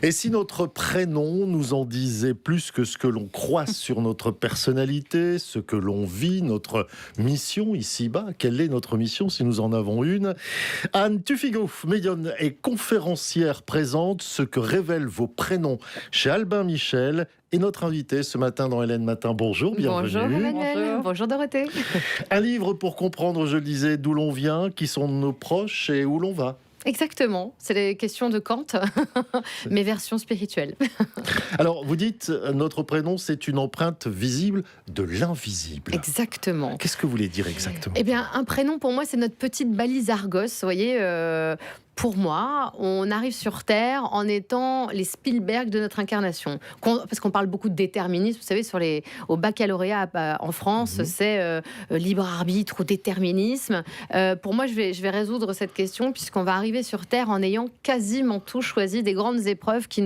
Et si notre prénom nous en disait plus que ce que l'on croit sur notre personnalité, ce que l'on vit, notre mission ici-bas, quelle est notre mission si nous en avons une? Anne Tuffigo, médium et conférencière, présente ce que révèlent vos prénoms chez Albin Michel. Et notre invité ce matin dans Hélène Matin. Bonjour, bienvenue. Bonjour Emmanuel, bonjour Dorothée. Un livre pour comprendre, je le disais, d'où l'on vient, qui sont nos proches et où l'on va. Exactement, c'est les questions de Kant, mais version spirituelle. Alors, vous dites, notre prénom, c'est une empreinte visible de l'invisible. Exactement. Qu'est-ce que vous voulez dire exactement? Eh bien, un prénom, pour moi, c'est notre petite balise Argos, vous voyez. Pour moi, on arrive sur Terre en étant les Spielberg de notre incarnation. Parce qu'on parle beaucoup de déterminisme, vous savez, au baccalauréat en France, c'est libre arbitre ou déterminisme. Pour moi, je vais résoudre cette question puisqu'on va arriver sur Terre en ayant quasiment tout choisi, des grandes épreuves qui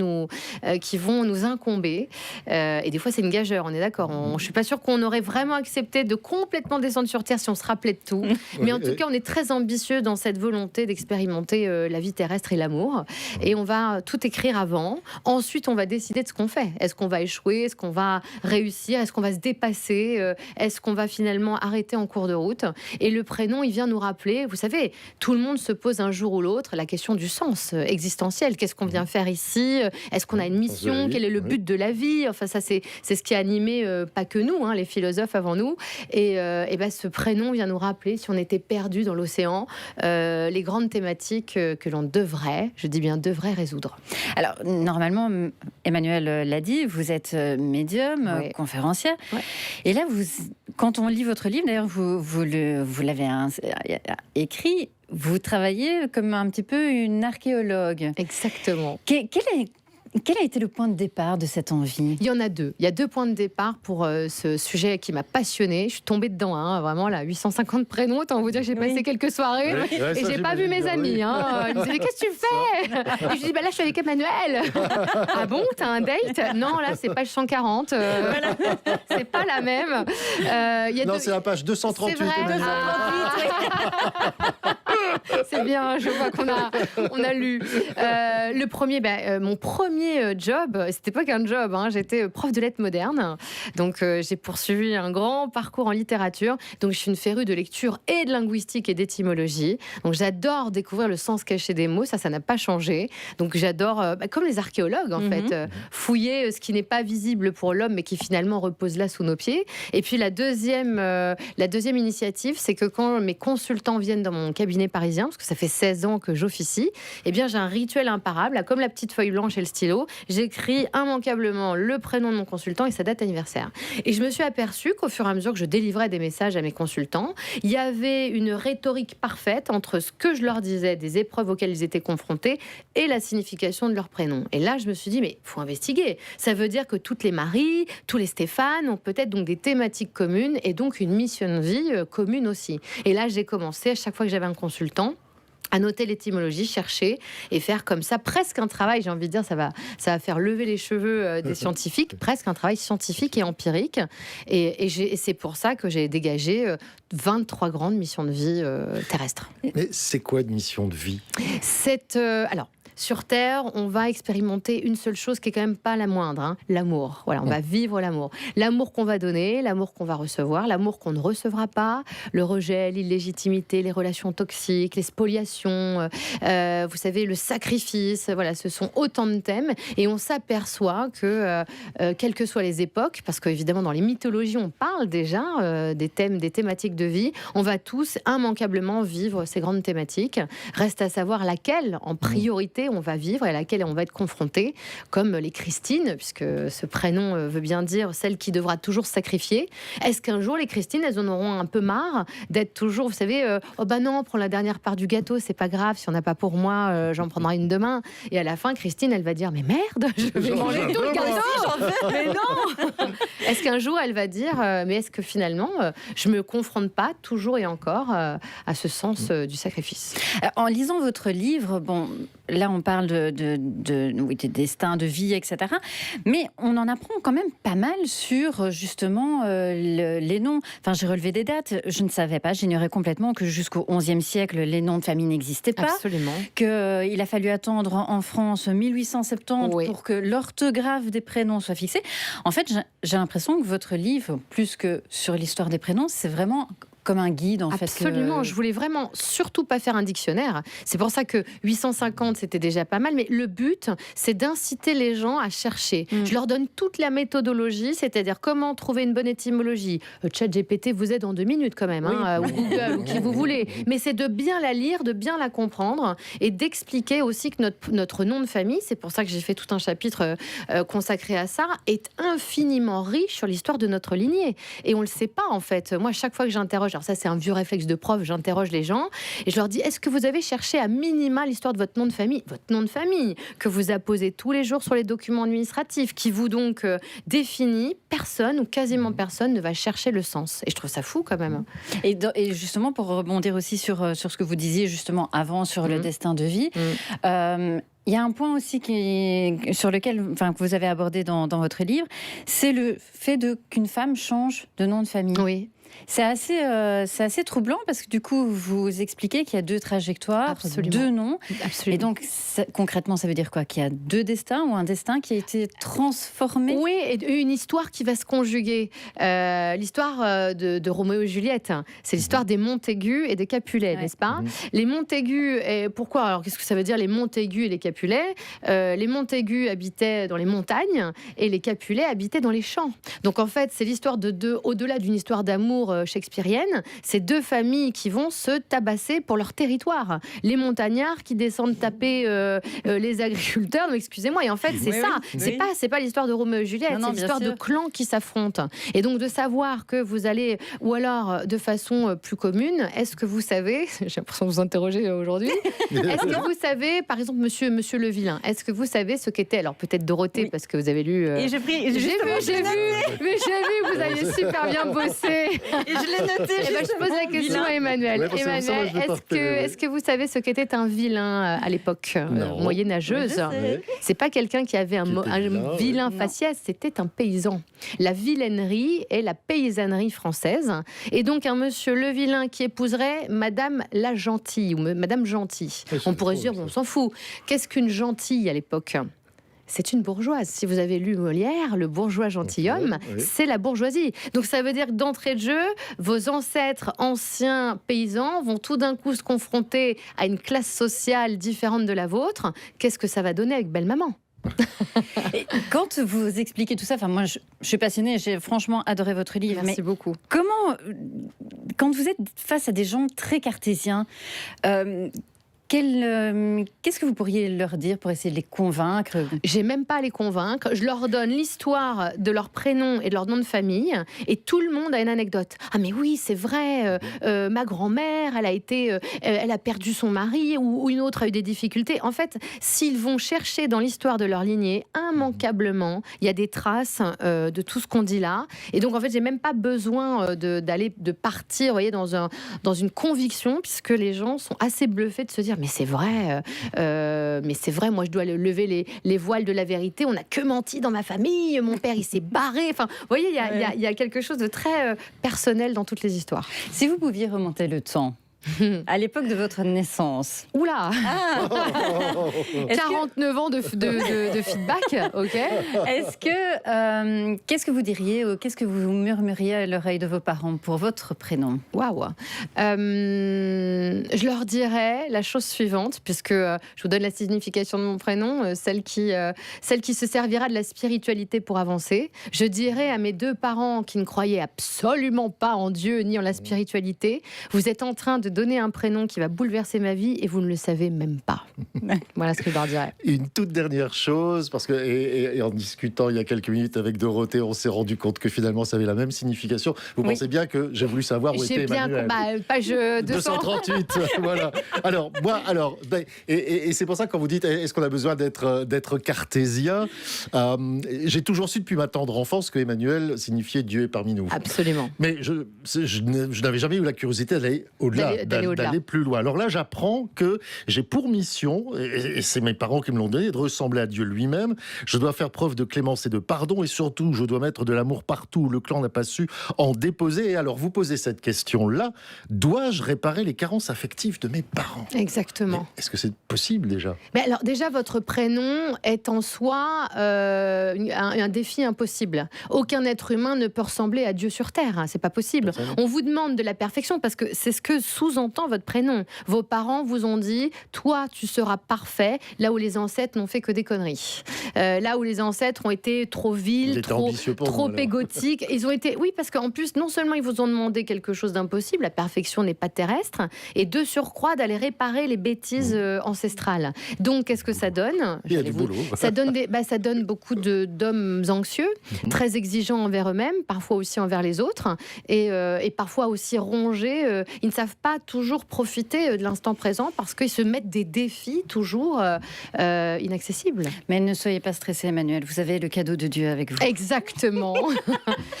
vont nous incomber. Et des fois, c'est une gageure, on est d'accord. Je ne suis pas sûre qu'on aurait vraiment accepté de complètement descendre sur Terre si on se rappelait de tout. Mais en tout cas, on est très ambitieux dans cette volonté d'expérimenter la vie terrestre et l'amour. Et on va tout écrire avant. Ensuite, on va décider de ce qu'on fait. Est-ce qu'on va échouer? Est-ce qu'on va réussir? Est-ce qu'on va se dépasser? Est-ce qu'on va finalement arrêter en cours de route? Et le prénom, il vient nous rappeler, vous savez, tout le monde se pose un jour ou l'autre la question du sens existentiel. Qu'est-ce qu'on vient faire ici? Est-ce qu'on a une mission? Quel est le but de la vie? Enfin, ça, c'est ce qui a animé pas que nous, les philosophes avant nous. Et ben, ce prénom vient nous rappeler, si on était perdu dans l'océan, les grandes thématiques que l'on devrait, je dis bien devrait, résoudre. Alors, normalement, Emmanuel l'a dit, vous êtes médium, conférencière. Ouais. Et là, quand on lit votre livre, d'ailleurs, vous l'avez écrit, vous travaillez comme un petit peu une archéologue. Exactement. Quel a été le point de départ de cette envie? Il y en a deux. Il y a deux points de départ pour ce sujet qui m'a passionnée. Je suis tombée dedans, vraiment, là, 850 prénoms. Autant vous dire que j'ai passé quelques soirées et j'ai pas vu mes amis. Ils me disaient, mais qu'est-ce que tu fais? Et je dis, là, je suis avec Emmanuel. Ah bon, t'as un date? Non, là, c'est page 140. C'est pas la même. C'est la page 238. C'est vrai. 238. C'est bien, je vois qu'on a lu. Le premier, mon premier job, c'était pas qu'un job, j'étais prof de lettres modernes. Donc j'ai poursuivi un grand parcours en littérature. Donc je suis une férue de lecture et de linguistique et d'étymologie. Donc j'adore découvrir le sens caché des mots, ça n'a pas changé. Donc j'adore, comme les archéologues en fait, fouiller ce qui n'est pas visible pour l'homme mais qui finalement repose là sous nos pieds. Et puis la deuxième initiative, c'est que quand mes consultants viennent dans mon cabinet parisien, parce que ça fait 16 ans que j'officie, eh bien j'ai un rituel imparable, comme la petite feuille blanche et le stylo. J'écris immanquablement le prénom de mon consultant et sa date anniversaire. Et je me suis aperçue qu'au fur et à mesure que je délivrais des messages à mes consultants, il y avait une rhétorique parfaite entre ce que je leur disais, des épreuves auxquelles ils étaient confrontés, et la signification de leur prénom. Et là, je me suis dit, mais il faut investiguer. Ça veut dire que toutes les Marie, tous les Stéphane ont peut-être donc des thématiques communes et donc une mission de vie commune aussi. Et là, j'ai commencé, à chaque fois que j'avais un consultant, à noter l'étymologie, chercher et faire comme ça presque un travail, j'ai envie de dire, ça va faire lever les cheveux des scientifiques, presque un travail scientifique et empirique. Et c'est pour ça que j'ai dégagé 23 grandes missions de vie terrestres. Mais c'est quoi une mission de vie? Alors, sur Terre, on va expérimenter une seule chose qui est quand même pas la moindre, l'amour. Voilà, on va vivre l'amour. L'amour qu'on va donner, l'amour qu'on va recevoir, l'amour qu'on ne recevra pas, le rejet, l'illégitimité, les relations toxiques, les spoliations, vous savez, le sacrifice. Voilà, ce sont autant de thèmes. Et on s'aperçoit que, quelles que soient les époques, parce qu'évidemment, dans les mythologies, on parle déjà des thématiques de vie, on va tous immanquablement vivre ces grandes thématiques. Reste à savoir laquelle, en priorité, on va vivre et à laquelle on va être confronté, comme les Christine, puisque ce prénom veut bien dire celle qui devra toujours se sacrifier. Est-ce qu'un jour les Christine, elles en auront un peu marre d'être toujours, vous savez, oh bah non, prends la dernière part du gâteau, c'est pas grave, si on n'a pas pour moi, j'en prendrai une demain. Et à la fin, Christine, elle va dire, mais merde, je vais manger tout le gâteau. Mais non. Est-ce qu'un jour elle va dire, mais est-ce que finalement je me confronte pas toujours et encore à ce sens du sacrifice? En lisant votre livre, là on parle oui, de destin, de vie, etc. Mais on en apprend quand même pas mal sur justement les noms. Enfin, j'ai relevé des dates. Je ne savais pas, j'ignorais complètement que jusqu'au XIe siècle, les noms de famille n'existaient pas. Absolument. Qu'il a fallu attendre en France 1870 pour que l'orthographe des prénoms soit fixée. En fait, j'ai l'impression que votre livre, plus que sur l'histoire des prénoms, c'est vraiment comme un guide, en fait. Absolument. Je voulais vraiment surtout pas faire un dictionnaire. C'est pour ça que 850, c'était déjà pas mal. Mais le but, c'est d'inciter les gens à chercher. Je leur donne toute la méthodologie, c'est-à-dire comment trouver une bonne étymologie. ChatGPT vous aide en 2 minutes quand même, ou Google, ou qui vous voulez. Mais c'est de bien la lire, de bien la comprendre et d'expliquer aussi que notre nom de famille, c'est pour ça que j'ai fait tout un chapitre consacré à ça, est infiniment riche sur l'histoire de notre lignée. Et on le sait pas, en fait. Moi, chaque fois que j'interroge, alors ça c'est un vieux réflexe de prof, j'interroge les gens et je leur dis, est-ce que vous avez cherché à minima l'histoire de votre nom de famille que vous apposez tous les jours sur les documents administratifs, qui vous donc définit, personne ou quasiment personne ne va chercher le sens. Et je trouve ça fou quand même. Et justement, pour rebondir aussi sur ce que vous disiez justement avant sur le destin de vie, il y a un point aussi sur lequel, que vous avez abordé dans votre livre, c'est le fait qu'une femme change de nom de famille. Oui. C'est assez troublant parce que du coup, vous expliquez qu'il y a 2 trajectoires, Absolument. 2 noms. Absolument. Et donc, concrètement, ça veut dire quoi? Qu'il y a 2 destins ou un destin qui a été transformé? Oui, et une histoire qui va se conjuguer. L'histoire de Roméo et Juliette, c'est l'histoire des Montaigu et des Capulet, n'est-ce pas? Les Montaigu, pourquoi? Alors, qu'est-ce que ça veut dire, les Montaigu et les Capulet? Les Montaigu habitaient dans les montagnes et les Capulet habitaient dans les champs. Donc, en fait, c'est l'histoire de 2, au-delà d'une histoire d'amour shakespearienne, c'est 2 familles qui vont se tabasser pour leur territoire. Les montagnards qui descendent taper les agriculteurs, non, excusez-moi, et en fait c'est ça, c'est pas l'histoire de Roméo et Juliette, c'est l'histoire de clans qui s'affrontent. Et donc de savoir que vous allez, ou alors de façon plus commune, est-ce que vous savez, j'ai l'impression de vous interroger aujourd'hui, est-ce que vous savez, par exemple monsieur Le Vilain, est-ce que vous savez ce qu'était, alors peut-être Dorothée, parce que vous avez lu... Et j'ai vu, vous aviez super bien bossé. Et je l'ai noté. Je pose la question à Emmanuel. Emmanuel, est-ce que vous savez ce qu'était un vilain à l'époque moyenâgeuse? C'est pas quelqu'un qui avait un vilain faciès, c'était un paysan. La vilainerie est la paysannerie française. Et donc un monsieur Le Vilain qui épouserait Madame la Gentille ou Madame Gentille. On pourrait se dire, bon, on s'en fout. Qu'est-ce qu'une gentille à l'époque? C'est une bourgeoise. Si vous avez lu Molière, le bourgeois gentilhomme, c'est la bourgeoisie. Donc ça veut dire que d'entrée de jeu, vos ancêtres anciens paysans vont tout d'un coup se confronter à une classe sociale différente de la vôtre. Qu'est-ce que ça va donner avec belle-maman? Et quand vous expliquez tout ça, moi je suis passionnée, j'ai franchement adoré votre livre. Merci beaucoup. Comment, quand vous êtes face à des gens très cartésiens, qu'est-ce que vous pourriez leur dire pour essayer de les convaincre? J'ai même pas à les convaincre. Je leur donne l'histoire de leur prénom et de leur nom de famille, et tout le monde a une anecdote. Ah mais oui, c'est vrai. Ma grand-mère, elle a perdu son mari, ou une autre a eu des difficultés. En fait, s'ils vont chercher dans l'histoire de leur lignée, immanquablement, il y a des traces de tout ce qu'on dit là. Et donc en fait, j'ai même pas besoin de partir, vous voyez, dans une conviction, puisque les gens sont assez bluffés de se dire. Mais c'est vrai, moi je dois lever les voiles de la vérité. On n'a que menti dans ma famille, mon père il s'est barré. Enfin, vous voyez, il y a quelque chose de très personnel dans toutes les histoires. Si vous pouviez remonter le temps, à l'époque de votre naissance. Oula 49 ans de feedback, ok. Qu'est-ce que vous diriez, ou qu'est-ce que vous murmuriez à l'oreille de vos parents pour votre prénom? Waouh. Je leur dirais la chose suivante, puisque je vous donne la signification de mon prénom, celle qui se servira de la spiritualité pour avancer. Je dirais à mes 2 parents qui ne croyaient absolument pas en Dieu ni en la spiritualité, vous êtes en train de donner un prénom qui va bouleverser ma vie et vous ne le savez même pas. Voilà ce que je leur dirais. Une toute dernière chose, parce que et en discutant il y a quelques minutes avec Dorothée, on s'est rendu compte que finalement ça avait la même signification. Vous pensez bien que j'ai voulu savoir où était Emmanuel. Page 238. Voilà. Alors, et c'est pour ça que quand vous dites est-ce qu'on a besoin d'être cartésien, j'ai toujours su depuis ma tendre enfance que Emmanuel signifiait Dieu est parmi nous. Absolument. Mais je n'avais jamais eu la curiosité d'aller au-delà. d'aller au-delà. D'aller plus loin. Alors là, j'apprends que j'ai pour mission, et c'est mes parents qui me l'ont donné, de ressembler à Dieu lui-même. Je dois faire preuve de clémence et de pardon, et surtout, je dois mettre de l'amour partout où le clan n'a pas su en déposer. Et alors, vous posez cette question-là, dois-je réparer les carences affectives de mes parents? Exactement. Mais est-ce que c'est possible déjà? Mais alors déjà, votre prénom est en soi un défi impossible. Aucun être humain ne peut ressembler à Dieu sur Terre. Hein, c'est pas possible. On vous demande de la perfection parce que c'est ce que sous-entend votre prénom. Vos parents vous ont dit, toi, tu seras parfait, là où les ancêtres n'ont fait que des conneries. Là où les ancêtres ont été trop vils, trop égotiques. Ils ont été, oui, parce qu'en plus, non seulement ils vous ont demandé quelque chose d'impossible, la perfection n'est pas terrestre, et de surcroît d'aller réparer les bêtises ancestrales. Donc, qu'est-ce que ça donne? Il y a du boulot. Ça donne beaucoup d'hommes anxieux, très exigeants envers eux-mêmes, parfois aussi envers les autres, et parfois aussi rongés. Ils ne savent pas toujours profiter de l'instant présent parce qu'ils se mettent des défis toujours inaccessibles. Mais ne soyez pas stressé, Emmanuel. Vous avez le cadeau de Dieu avec vous. Exactement.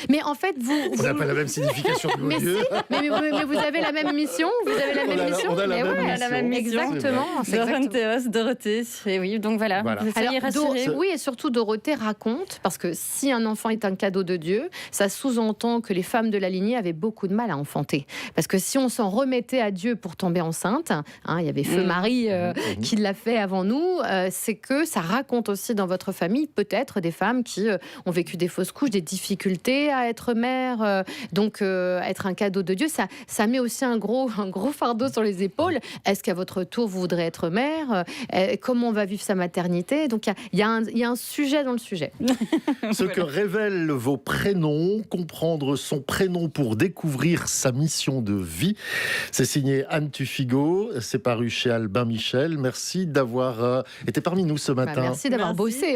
Mais en fait, on n'a pas la même signification que mais Dieu. mais vous avez la même mission. Vous avez la même mission. On a la même mission. Exactement. Dorothée. Et oui, donc voilà. Vous soyez rassurés. Oui, et surtout Dorothée raconte, parce que si un enfant est un cadeau de Dieu, ça sous-entend que les femmes de la lignée avaient beaucoup de mal à enfanter. Parce que si on s'en remettait à Dieu pour tomber enceinte, il y avait Feu Marie qui l'a fait avant nous, c'est que ça raconte aussi dans votre famille peut-être des femmes qui ont vécu des fausses couches, des difficultés à être mère. Donc être un cadeau de Dieu, ça met aussi un gros fardeau sur les épaules. Est-ce qu'à votre tour vous voudrez être mère? Comment on va vivre sa maternité? Donc il y a un sujet dans le sujet. Ce que révèlent vos prénoms, comprendre son prénom pour découvrir sa mission de vie. C'est signé Anne Tuffigo, c'est paru chez Albin Michel. Merci d'avoir été parmi nous ce matin. Merci d'avoir bossé.